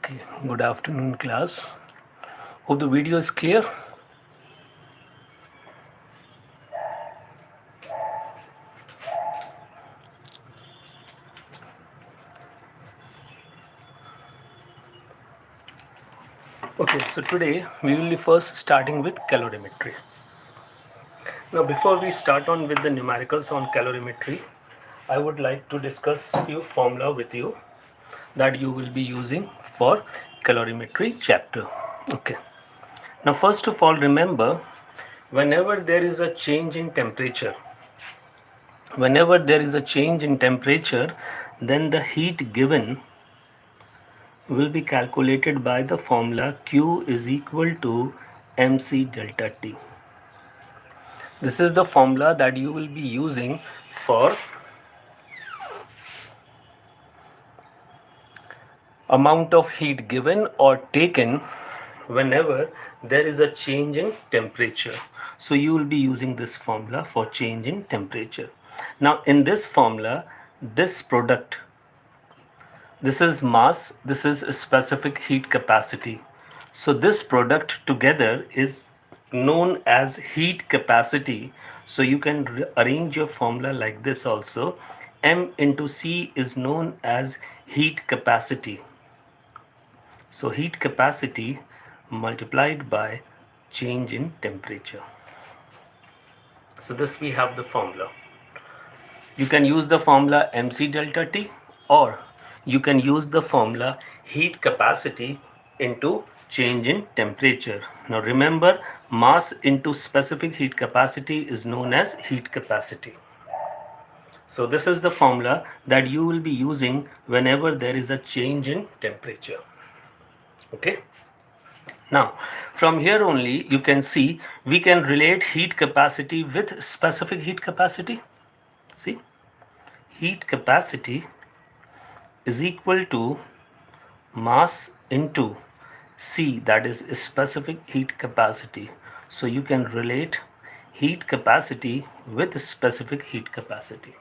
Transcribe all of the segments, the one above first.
Okay, good afternoon class. Hope the video is clear. Okay, so today we will be first starting with calorimetry. Now before we start on with the numericals on calorimetry, I would like to discuss few formula with you that you will be using for calorimetry chapter. Okay. Now first of all, remember whenever there is a change in temperature, then the heat given will be calculated by the formula Q is equal to mc delta T. This is the formula that you will be using for amount of heat given or taken whenever there is a change in temperature. So you will be using this formula for change in temperature. Now in this formula, this product, this is mass, this is specific heat capacity. So this product together is known as heat capacity. So you can arrange your formula like this also. M into C is known as heat capacity. So heat capacity multiplied by change in temperature. So this we have the formula. You can use the formula mc delta T, or you can use the formula heat capacity into change in temperature. Now remember, mass into specific heat capacity is known as heat capacity. So this is the formula that you will be using whenever there is a change in temperature. Okay. Now from here only you can see we can relate heat capacity with specific heat capacity. See, heat capacity is equal to mass into C, that is specific heat capacity. So you can relate heat capacity with specific heat capacity.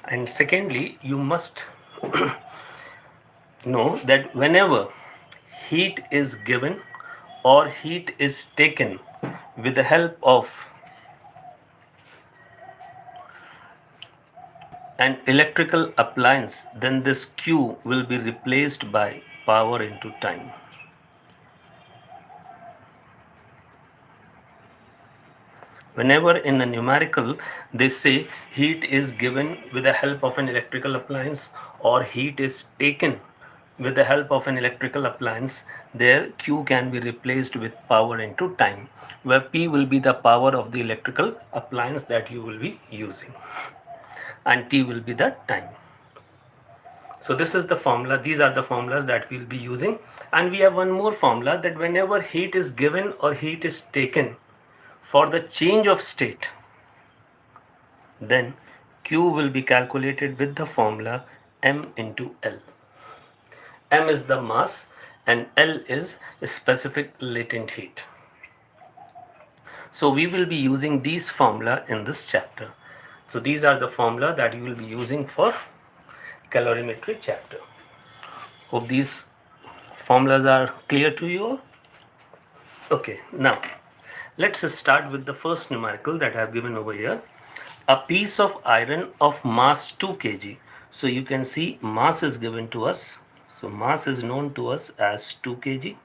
And secondly, you must know that whenever heat is given or heat is taken with the help of an electrical appliance, then this Q will be replaced by power into time. Whenever in a numerical they say heat is given with the help of an electrical appliance or heat is taken with the help of an electrical appliance, there Q can be replaced with power into time, where P will be the power of the electrical appliance that you will be using and T will be the time. So this is the formula. These are the formulas that we will be using, and we have one more formula that whenever heat is given or heat is taken for the change of state, then Q will be calculated with the formula M into L. M is the mass and L is specific latent heat. So we will be using these formula in this chapter. So these are the formula that you will be using for calorimetry chapter. Hope these formulas are clear to you all. Okay, now let's start with the first numerical that I have given over here. A piece of iron of mass 2 kg. So you can see mass is given to us. So mass is known to us as 2 kg.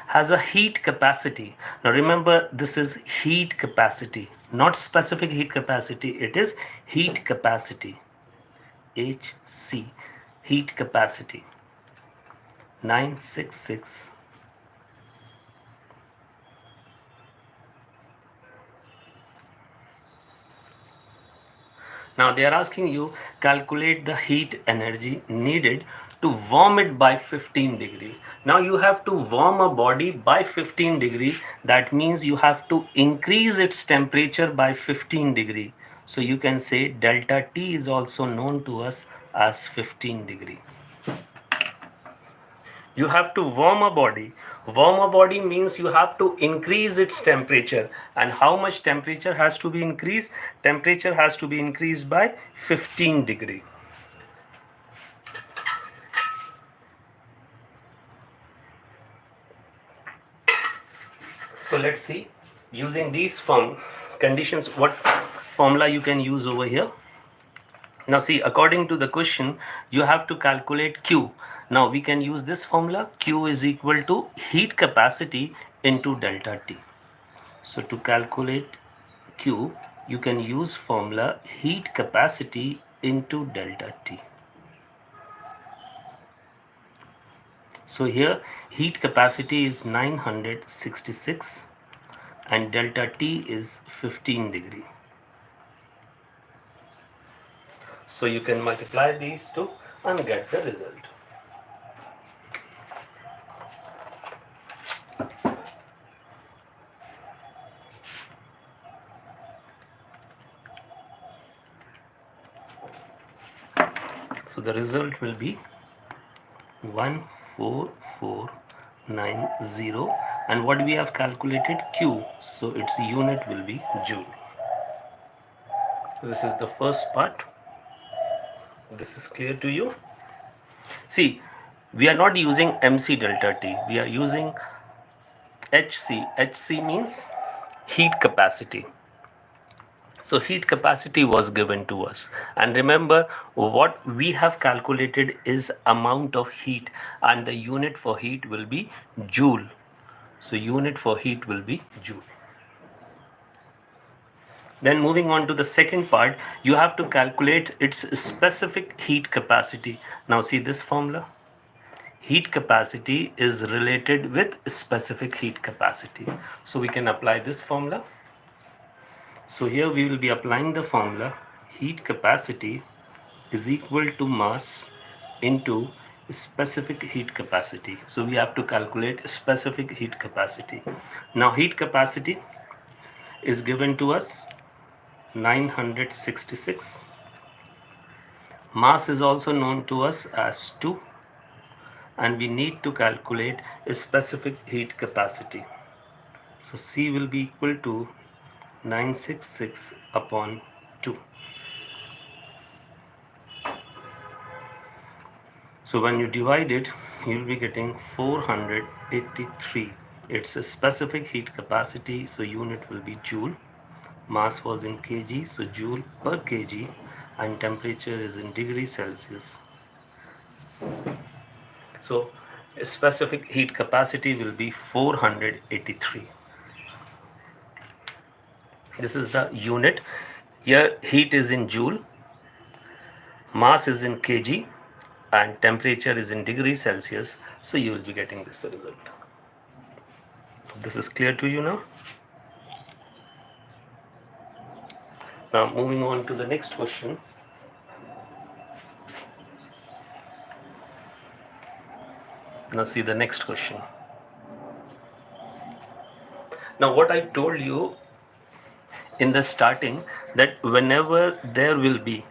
Has a heat capacity. Now remember, this is heat capacity, not specific heat capacity. It is heat capacity. HC, heat capacity 966. Now they are asking you calculate the heat energy needed to warm it by 15 degree. Now you have to warm a body by 15 degree. That means you have to increase its temperature by 15 degree. So you can say delta T is also known to us as 15 degree. You have to warm a body. Warm a body means you have to increase its temperature. And how much temperature has to be increased? Temperature has to be increased by 15 degree. So let's see, using these conditions, what formula you can use over here. Now see, according to the question, you have to calculate Q. Now we can use this formula. Q is equal to heat capacity into delta T. So to calculate Q, you can use formula heat capacity into delta T. So here heat capacity is 966 and delta T is 15 degree. So you can multiply these two and get the result. So the result will be 14490, and what we have calculated Q, so its unit will be joule. This is the first part. This is clear to you? See, we are not using MC delta T, we are using HC. HC means heat capacity. So heat capacity was given to us, and remember what we have calculated is amount of heat, and the unit for heat will be joule. So unit for heat will be joule. Then moving on to the second part, you have to calculate its specific heat capacity. Now see this formula. Heat capacity is related with specific heat capacity. So we can apply this formula. So here we will be applying the formula heat capacity is equal to mass into specific heat capacity. So we have to calculate specific heat capacity. Now heat capacity is given to us 966. Mass is also known to us as 2, and we need to calculate a specific heat capacity. So C will be equal to 966 upon 2. So when you divide it, you will be getting 483. It's a specific heat capacity, so unit will be joule. Mass was in kg, so joule per kg, and temperature is in degrees Celsius. So a specific heat capacity will be 483. This is the unit. Here heat is in joule, mass is in kg, and temperature is in degrees Celsius. So you will be getting this result. This is clear to you now? Now moving on to the next question. Now see the next question. Now what I told you in the starting, that whenever there will be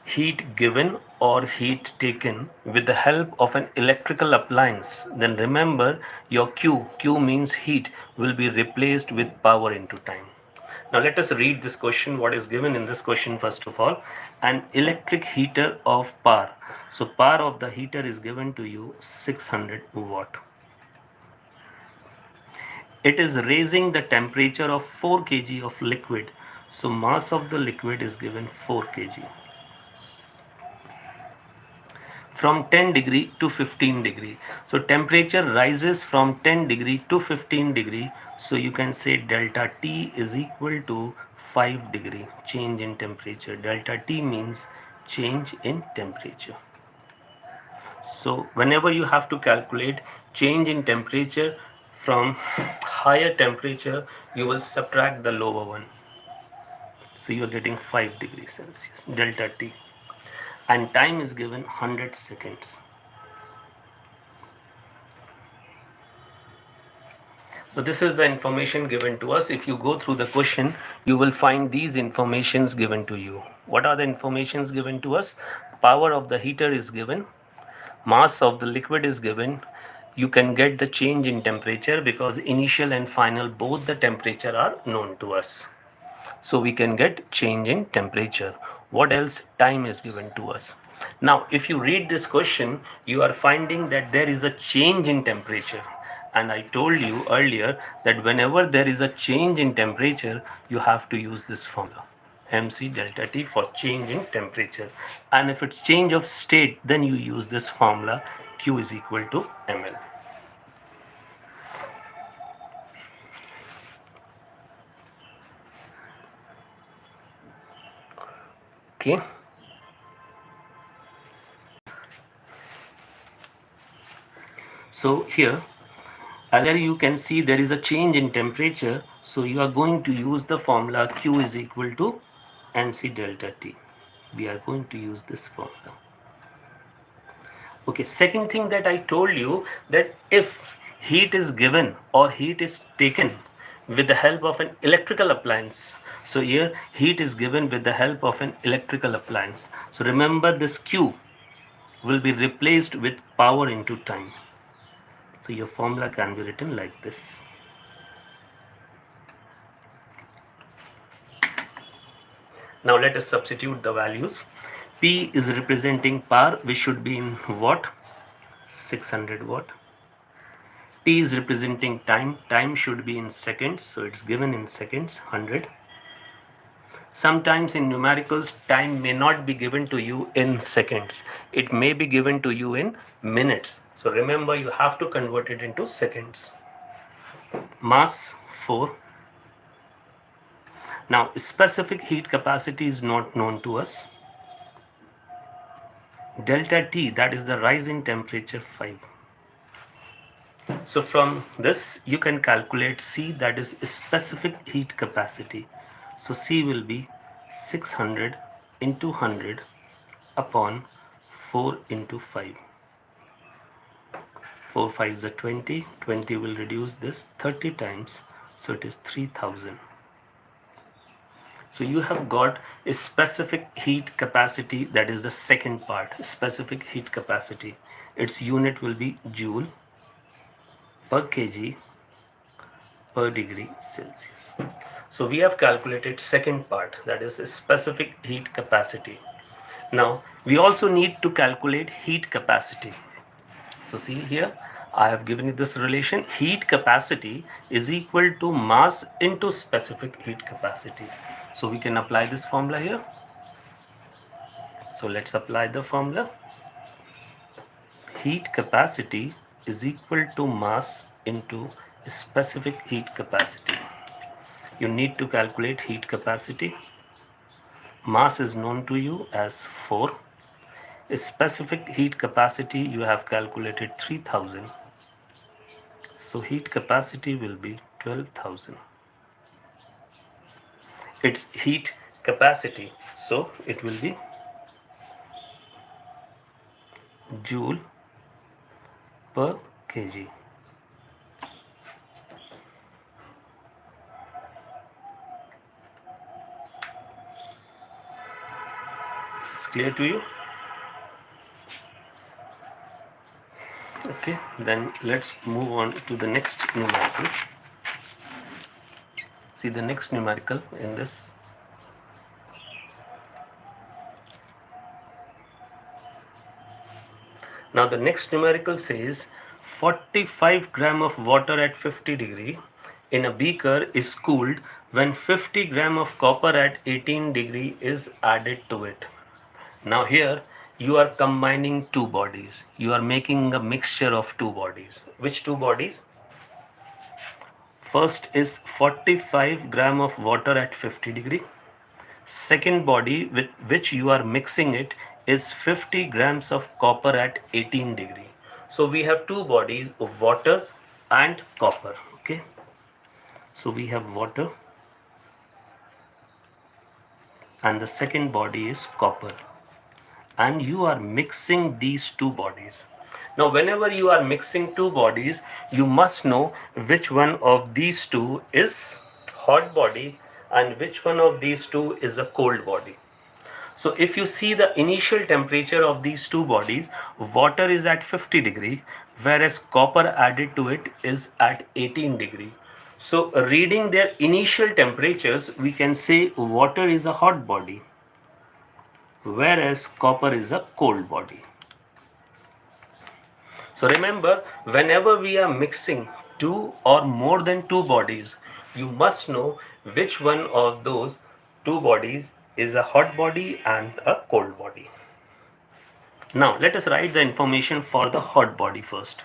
heat given or heat taken with the help of an electrical appliance, then remember your Q means heat, will be replaced with power into time. Now let us read this question, what is given in this question. First of all, an electric heater of power. So power of the heater is given to you 600 watt. It is raising the temperature of 4 kg of liquid. So mass of the liquid is given 4 kg. From 10 degree to 15 degree. So temperature rises from 10 degree to 15 degree. So you can say delta T is equal to 5 degree change in temperature. Delta T means change in temperature. So whenever you have to calculate change in temperature from higher temperature, you will subtract the lower one. So you are getting 5 degrees Celsius, delta T. And time is given 100 seconds. So this is the information given to us. If you go through the question, you will find these informations given to you. What are the informations given to us? Power of the heater is given, mass of the liquid is given. You can get the change in temperature because initial and final both the temperature are known to us. So we can get change in temperature. What else? Time is given to us. Now if you read this question, you are finding that there is a change in temperature, And I told you earlier that whenever there is a change in temperature, you have to use this formula, mc delta T, for change in temperature. And if it's change of state, then you use this formula, Q is equal to ml. Okay. So here, as you can see, there is a change in temperature. So you are going to use the formula Q is equal to mc delta T. We are going to use this formula. Okay, second thing that I told you, that if heat is given or heat is taken with the help of an electrical appliance. So here heat is given with the help of an electrical appliance. So remember, this Q will be replaced with power into time. So your formula can be written like this. Now let us substitute the values. P is representing power, which should be in watt, 600 watt. T is representing time, time should be in seconds, so it's given in seconds, 100. Sometimes in numericals, time may not be given to you in seconds, it may be given to you in minutes. So remember, you have to convert it into seconds. Mass 4. Now specific heat capacity is not known to us. Delta T, that is the rise in temperature, 5. So from this you can calculate C, that is specific heat capacity. So C will be 600 into 100 upon 4 into 5. 4 5s are 20. 20 will reduce this 30 times. So it is 3000. So you have got a specific heat capacity, that is the second part, specific heat capacity. Its unit will be joule per kg per degree Celsius. So we have calculated second part, that is specific heat capacity. Now we also need to calculate heat capacity. So see here, I have given you this relation, heat capacity is equal to mass into specific heat capacity. So we can apply this formula here. So let's apply the formula. Heat capacity is equal to mass into specific heat capacity. You need to calculate heat capacity. Mass is known to you as 4. Specific heat capacity you have calculated 3000. So heat capacity will be 12,000. It's heat capacity, so it will be joule per kg. This is clear to you? Okay, then let's move on to the next numerical. See the next numerical in this. Now the next numerical says 45 gram of water at 50 degree in a beaker is cooled when 50 gram of copper at 18 degree is added to it. Now here you are combining two bodies. You are making a mixture of two bodies. Which two bodies? First is 45 gram of water at 50 degree. Second body with which you are mixing it is 50 grams of copper at 18 degree. So we have two bodies of water and copper. Okay. So we have water and the second body is copper. And you are mixing these two bodies. Now whenever you are mixing two bodies, you must know which one of these two is hot body and which one of these two is a cold body. So if you see the initial temperature of these two bodies, water is at 50 degree, whereas copper added to it is at 18 degree. So reading their initial temperatures, we can say water is a hot body, whereas copper is a cold body. So remember, whenever we are mixing two or more than two bodies, you must know which one of those two bodies is a hot body and a cold body. Now let us write the information for the hot body first,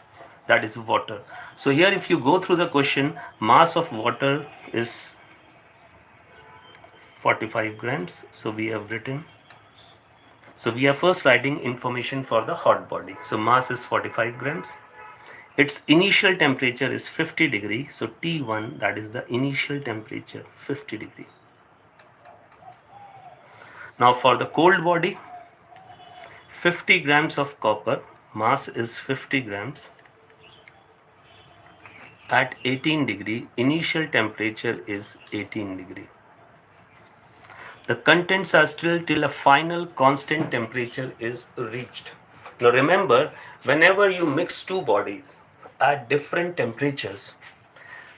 that is water. So here if you go through the question, mass of water is 45 grams. So we have written, so we are first writing information for the hot body. So mass is 45 grams. Its initial temperature is 50 degree. So T1, that is the initial temperature, 50 degree. Now for the cold body, 50 grams of copper, mass is 50 grams at 18 degree, initial temperature is 18 degree. The contents are still till a final constant temperature is reached. Now remember, whenever you mix two bodies at different temperatures,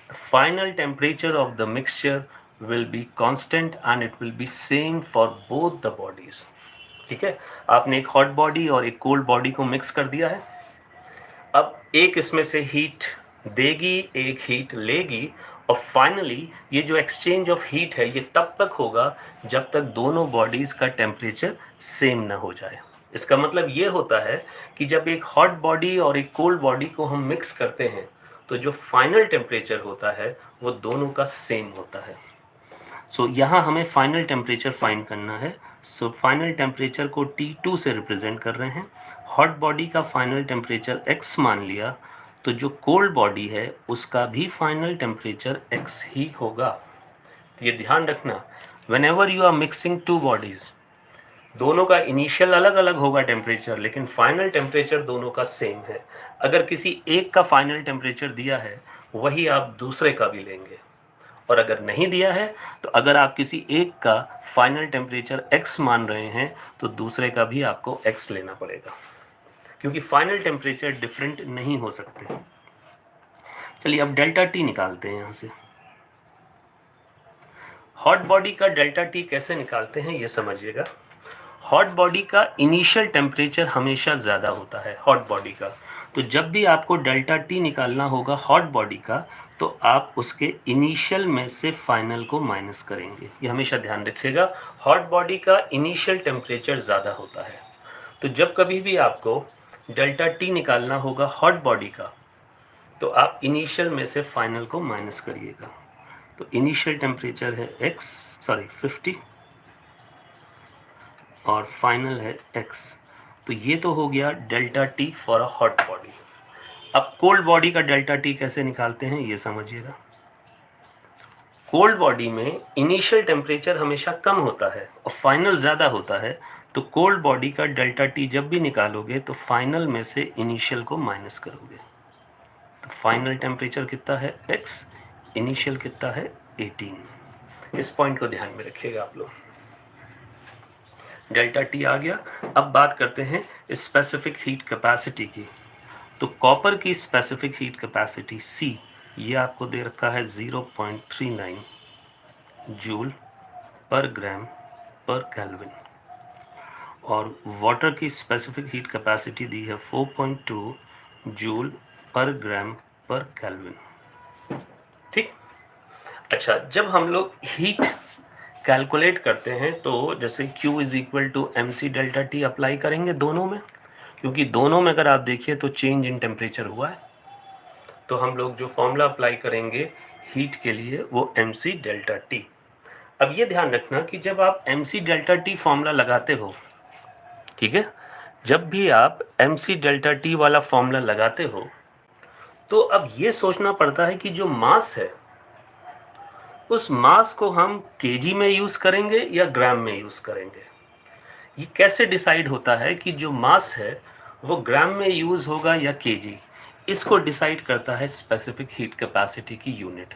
the final temperature of the mixture will be constant and it will be same for both the bodies. ठीक है, आपने एक hot body और एक cold body को mix कर दिया है. अब एक इसमें से हीट देगी, एक हीट लेगी, और फाइनली ये जो एक्सचेंज ऑफ हीट है ये तब तक होगा जब तक दोनों बॉडीज का टेम्परेचर सेम ना हो जाए. इसका मतलब ये होता है कि जब एक हॉट बॉडी और एक कोल्ड बॉडी को हम मिक्स करते हैं तो जो फाइनल टेम्परेचर होता है वो दोनों का सेम होता है. सो यहाँ हमें फाइनल टेम्परेचर फाइंड करना है. सो फाइनल टेम्परेचर को T2 से रिप्रेजेंट कर रहे हैं. हॉट बॉडी का फाइनल टेम्परेचर x मान लिया, तो जो कोल्ड बॉडी है उसका भी फाइनल टेम्परेचर x ही होगा. तो ये ध्यान रखना, whenever you are mixing two bodies, दोनों का इनिशियल अलग अलग होगा टेम्परेचर, लेकिन फाइनल टेम्परेचर दोनों का सेम है. अगर किसी एक का फाइनल टेम्परेचर दिया है वही आप दूसरे का भी लेंगे, और अगर नहीं दिया है तो अगर आप किसी एक का फाइनल टेम्परेचर x मान रहे हैं तो दूसरे का भी आपको x लेना पड़ेगा, क्योंकि फाइनल टेम्परेचर डिफरेंट नहीं हो सकते. चलिए अब डेल्टा टी निकालते हैं. यहाँ से हॉट बॉडी का डेल्टा टी कैसे निकालते हैं ये समझिएगा. हॉट बॉडी का इनिशियल टेम्परेचर हमेशा ज़्यादा होता है हॉट बॉडी का, तो जब भी आपको डेल्टा टी निकालना होगा हॉट बॉडी का तो आप उसके इनिशियल में से फाइनल को माइनस करेंगे. ये हमेशा ध्यान रखिएगा, हॉट बॉडी का इनिशियल टेम्परेचर ज़्यादा होता है. तो जब कभी भी आपको डेल्टा टी निकालना होगा हॉट बॉडी का तो आप इनिशियल में से फाइनल को माइनस करिएगा. तो इनिशियल टेम्परेचर है 50 और फाइनल है x. तो ये तो हो गया delta T for a hot body. अब कोल्ड बॉडी का डेल्टा टी कैसे निकालते हैं ये समझिएगा. कोल्ड बॉडी में इनिशियल टेम्परेचर हमेशा कम होता है और फाइनल ज़्यादा होता है, तो कोल्ड बॉडी का डेल्टा टी जब भी निकालोगे तो फाइनल में से इनिशियल को माइनस करोगे. तो फाइनल टेम्परेचर कितना है x, इनिशियल कितना है 18. इस पॉइंट को ध्यान में रखिएगा आप लोग. डेल्टा टी आ गया. अब बात करते हैं स्पेसिफिक हीट कैपेसिटी की. तो कॉपर की स्पेसिफिक हीट कैपेसिटी C ये आपको दे रखा है 0.39 जूल पर ग्राम पर केल्विन, और वाटर की स्पेसिफिक हीट कैपेसिटी दी है 4.2 जूल पर ग्राम पर केल्विन. ठीक. अच्छा, जब हम लोग हीट कैलकुलेट करते हैं तो जैसे Q is equal to MC delta T apply करेंगे दोनों में, क्योंकि दोनों में अगर आप देखिए तो चेंज इन टेम्परेचर हुआ है. तो हम लोग जो फॉर्मूला अप्लाई करेंगे हीट के लिए वो MC डेल्टा T. अब ये ध्यान रखना कि जब आप MC डेल्टा T फॉर्मूला लगाते हो, ठीक है, जब भी आप MC डेल्टा T वाला फॉर्मूला लगाते हो तो अब ये सोचना पड़ता है कि जो मास है उस मास को हम केजी में यूज़ करेंगे या ग्राम में यूज़ करेंगे. ये कैसे डिसाइड होता है कि जो मास है वो ग्राम में यूज़ होगा या केजी, इसको डिसाइड करता है स्पेसिफिक हीट कैपेसिटी की यूनिट.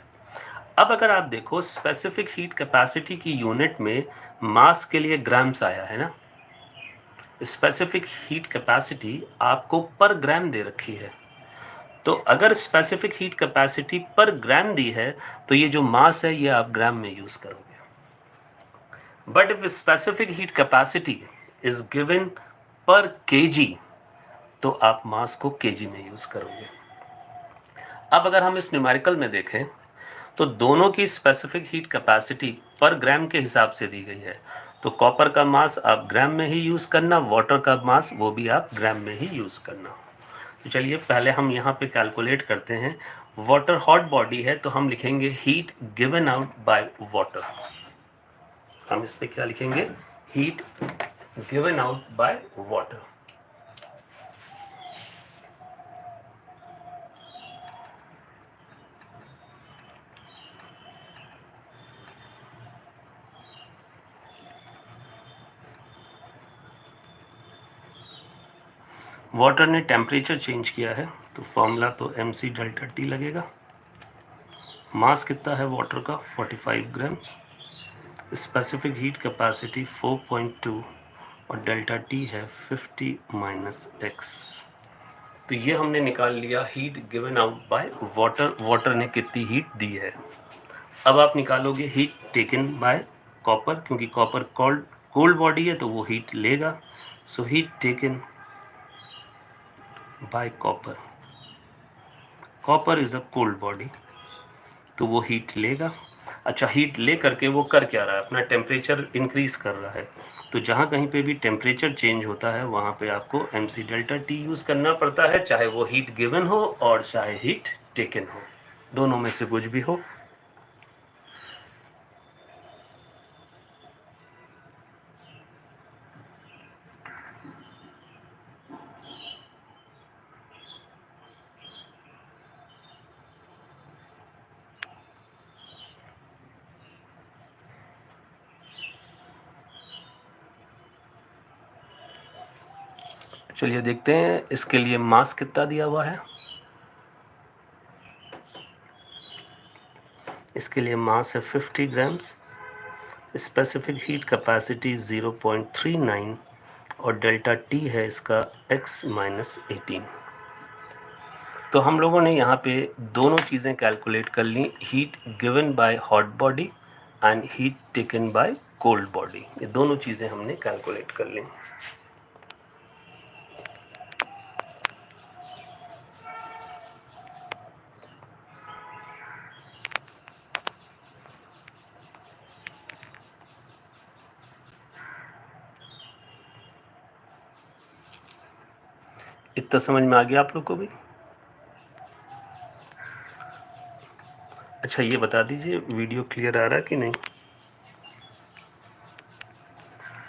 अब अगर आप देखो स्पेसिफिक हीट कैपेसिटी की यूनिट में मास के लिए ग्राम्स आया है ना, स्पेसिफिक हीट कैपेसिटी आपको पर ग्राम दे रखी है. तो अगर स्पेसिफिक हीट कैपेसिटी पर ग्राम दी है तो ये जो मास है ये आप ग्राम में यूज़ करोगे. But if specific heat capacity is given पर केजी, तो आप मास को केजी में यूज़ करोगे। अब अगर हम इस न्यूमेरिकल में देखें तो दोनों की स्पेसिफिक हीट कैपेसिटी पर ग्राम के हिसाब से दी गई है। तो कॉपर का मास आप ग्राम में ही यूज़ करना, वाटर का मास वो भी आप ग्राम में ही यूज़ करना। तो चलिए पहले हम यहाँ पे कैलकुलेट करते हैं। वाटर हॉट बॉडी है तो हम लिखेंगे heat given out by water. हम इस पे क्या लिखेंगे? Heat given out by water. Water ने टेम्परेचर चेंज किया है तो फॉर्मूला तो mc डेल्टा टी लगेगा। मास कितना है वाटर का? 45 ग्राम। स्पेसिफिक हीट कैपेसिटी 4.2 और डेल्टा टी है 50 माइनस एक्स। तो ये हमने निकाल लिया heat given out by water. Water ने कितनी हीट दी है। अब आप निकालोगे हीट टेकन बाय कॉपर, क्योंकि कॉपर कोल्ड बॉडी है तो वो हीट लेगा। So heat taken bye copper, copper is a cold body तो वो हीट लेगा। अच्छा, हीट ले करके वो कर क्या रहा है? अपना टेम्परेचर इंक्रीज कर रहा है। तो जहाँ कहीं पे भी टेम्परेचर चेंज होता है वहाँ पे आपको mc डेल्टा टी यूज़ करना पड़ता है, चाहे वो हीट गिवन हो और चाहे हीट टेकन हो, दोनों में से कुछ भी हो। चलिए देखते हैं इसके लिए मास कितना दिया हुआ है। इसके लिए मास है 50 ग्राम्स, स्पेसिफिक हीट कैपेसिटी 0.39 और डेल्टा टी है इसका x माइनस 18। तो हम लोगों ने यहाँ पे दोनों चीज़ें कैलकुलेट कर ली, heat given by hot body and heat taken by cold body. ये दोनों चीज़ें हमने कैलकुलेट कर ली। इतना समझ में आ गया आप लोग को भी? अच्छा, ये बता दीजिए वीडियो क्लियर आ रहा है कि नहीं?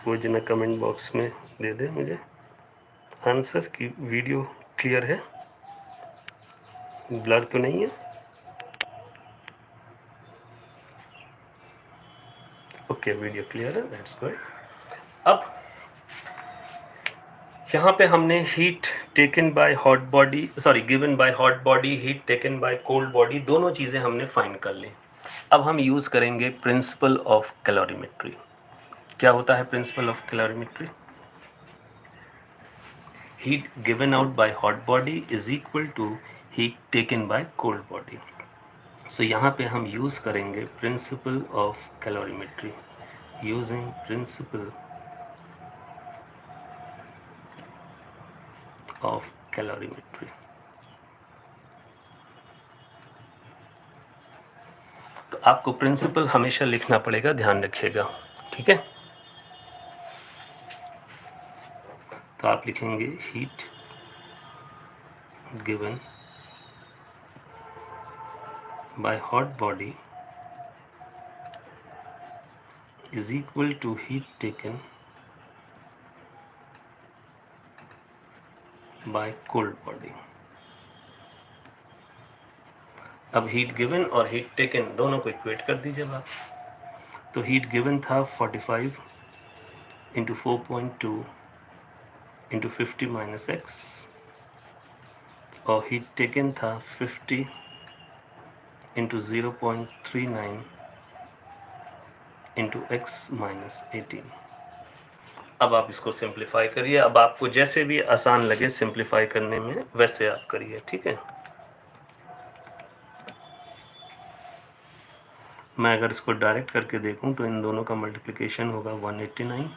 कोई जना कमेंट बॉक्स में दे दे मुझे आंसर कि वीडियो क्लियर है, ब्लर तो नहीं है। ओके, वीडियो क्लियर है, दैट्स गुड। अब यहाँ पे हमने heat taken bye hot body, sorry given by hot body, heat taken by cold body, दोनों चीज़ें हमने फाइंड कर ली। अब हम यूज़ करेंगे प्रिंसिपल ऑफ कैलोरीमेट्री। क्या होता है principle of calorimetry? Heat given out by hot body is equal to heat taken by cold body. So यहाँ पे हम यूज़ करेंगे principle of calorimetry. Using principle of calorimetry. तो आपको प्रिंसिपल हमेशा लिखना पड़ेगा, ध्यान रखिएगा, ठीक है? तो आप लिखेंगे heat given by hot body is equal to heat taken by cold body. अब हीट गिवन और हीट टेकन दोनों को इक्वेट कर दीजिए आप। तो हीट गिवन था 45 इंटू 4.2 इंटू 50 माइनस एक्स, और हीट टेकन था 50 इंटू 0.39 इंटू एक्स माइनस 18। अब आप इसको सिंप्लीफाई करिए। अब आपको जैसे भी आसान लगे सिंप्लीफाई करने में वैसे आप करिए, ठीक है? मैं अगर इसको डायरेक्ट करके देखूं तो इन दोनों का मल्टीप्लिकेशन होगा 189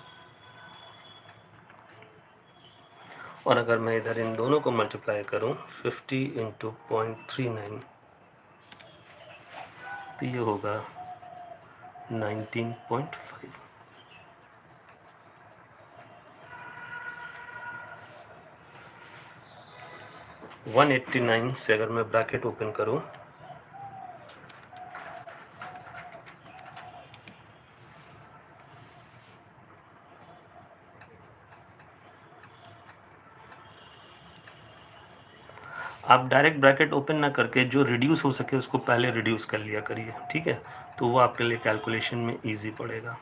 और अगर मैं इधर इन दोनों को मल्टीप्लाई करूं 50 इंटू 0.39 तो ये होगा 19.5। 189 से अगर मैं ब्रैकेट ओपन करूं आप डायरेक्ट ब्रैकेट ओपन ना करके जो रिड्यूस हो सके उसको पहले रिड्यूस कर लिया करिए, ठीक है, तो वो आपके लिए कैलकुलेशन में इजी पड़ेगा।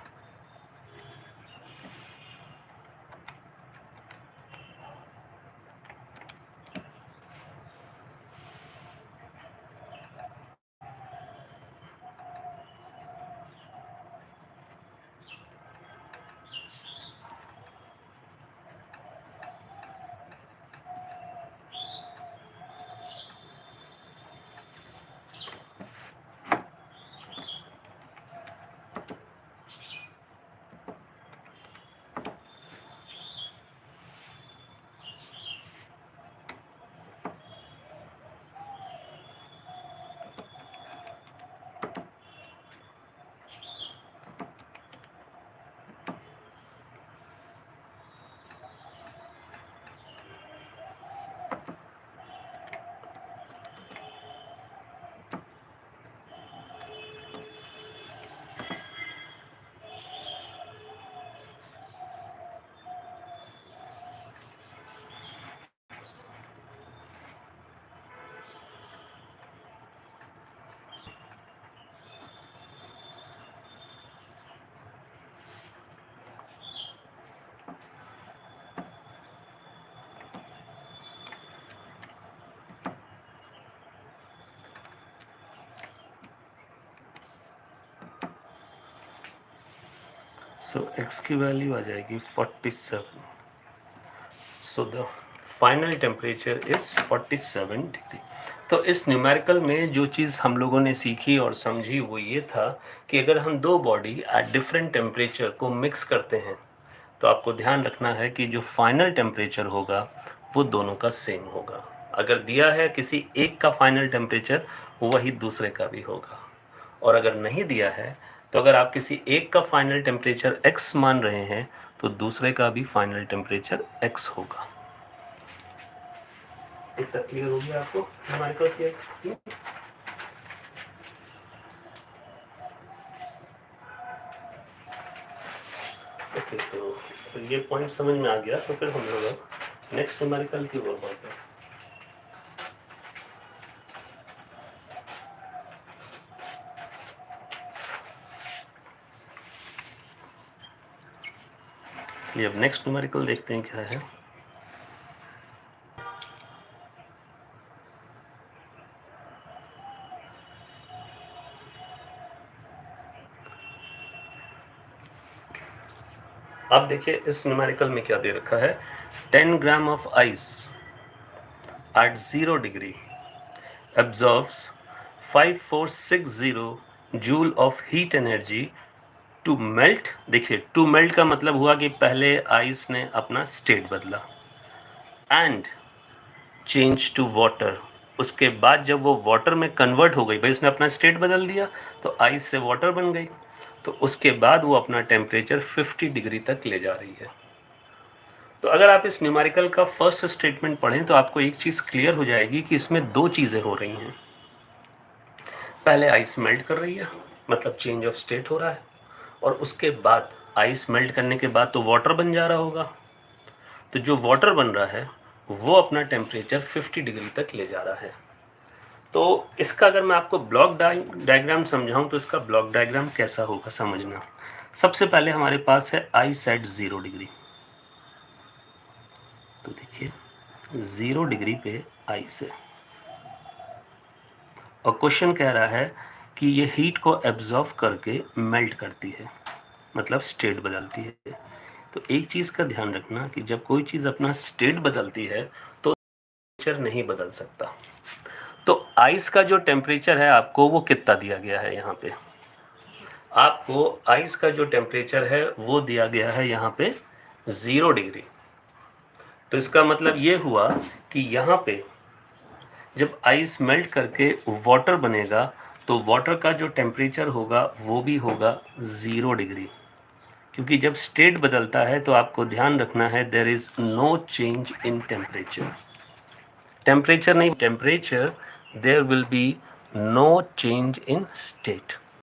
सो x की वैल्यू आ जाएगी 47। So the final temperature is 47 degree. तो इस न्यूमेरिकल में जो चीज़ हम लोगों ने सीखी और समझी वो ये था कि अगर हम दो बॉडी एट डिफरेंट टेम्परेचर को मिक्स करते हैं तो आपको ध्यान रखना है कि जो फाइनल टेम्परेचर होगा वो दोनों का सेम होगा। अगर दिया है किसी एक का फाइनल टेम्परेचर वही दूसरे का भी होगा, और अगर नहीं दिया है तो अगर आप किसी एक का फाइनल टेम्परेचर x मान रहे हैं तो दूसरे का भी फाइनल टेम्परेचर x होगा। इतना क्लियर हो गया आपको हमारे पास ये? ओके, तो ये पॉइंट समझ में आ गया। तो फिर हम लोग नेक्स्ट न्यूमेरिकल की ओर बढ़ते हैं। ये अब नेक्स्ट न्यूमेरिकल देखते हैं क्या है। अब देखिए इस न्यूमेरिकल में क्या दे रखा है। 10 gram of ice at 0 degree absorbs 5460 joule of heat energy to melt. देखिए टू मेल्ट का मतलब हुआ कि पहले आइस ने अपना स्टेट बदला एंड चेंज टू वाटर। उसके बाद जब वो वाटर में कन्वर्ट हो गई, भाई उसने अपना स्टेट बदल दिया तो आइस से वाटर बन गई, तो उसके बाद वो अपना टेम्परेचर 50 डिग्री तक ले जा रही है। तो अगर आप इस न्यूमेरिकल का फर्स्ट स्टेटमेंट पढ़ें तो आपको एक चीज़ क्लियर हो जाएगी कि इसमें दो चीज़ें हो रही हैं। पहले आइस मेल्ट कर रही है, मतलब चेंज ऑफ स्टेट हो रहा है, और उसके बाद आइस मेल्ट करने के बाद तो वाटर बन जा रहा होगा, तो जो वाटर बन रहा है वो अपना टेम्परेचर 50 डिग्री तक ले जा रहा है। तो इसका अगर मैं आपको ब्लॉक डायग्राम समझाऊं तो इसका ब्लॉक डायग्राम कैसा होगा समझना। सबसे पहले हमारे पास है आइस एट 0 डिग्री। तो देखिए 0 डिग्री पे आइस है और क्वेश्चन कह रहा है कि ये हीट को एब्जॉर्व करके मेल्ट करती है, मतलब स्टेट बदलती है। तो एक चीज़ का ध्यान रखना कि जब कोई चीज़ अपना स्टेट बदलती है तो टेम्परेचर नहीं बदल सकता। तो आइस का जो टेम्परेचर है आपको वो कितना दिया गया है यहाँ पे, आपको आइस का जो टेम्परेचर है वो दिया गया है यहाँ पे 0 डिग्री। तो इसका मतलब ये हुआ कि यहाँ पे जब आइस मेल्ट करके वाटर बनेगा तो वाटर का जो टेम्परेचर होगा वो भी होगा 0 डिग्री, क्योंकि जब स्टेट बदलता है तो आपको ध्यान रखना है there is no change in temperature. Temperature नहीं, temperature, there will be no change in state.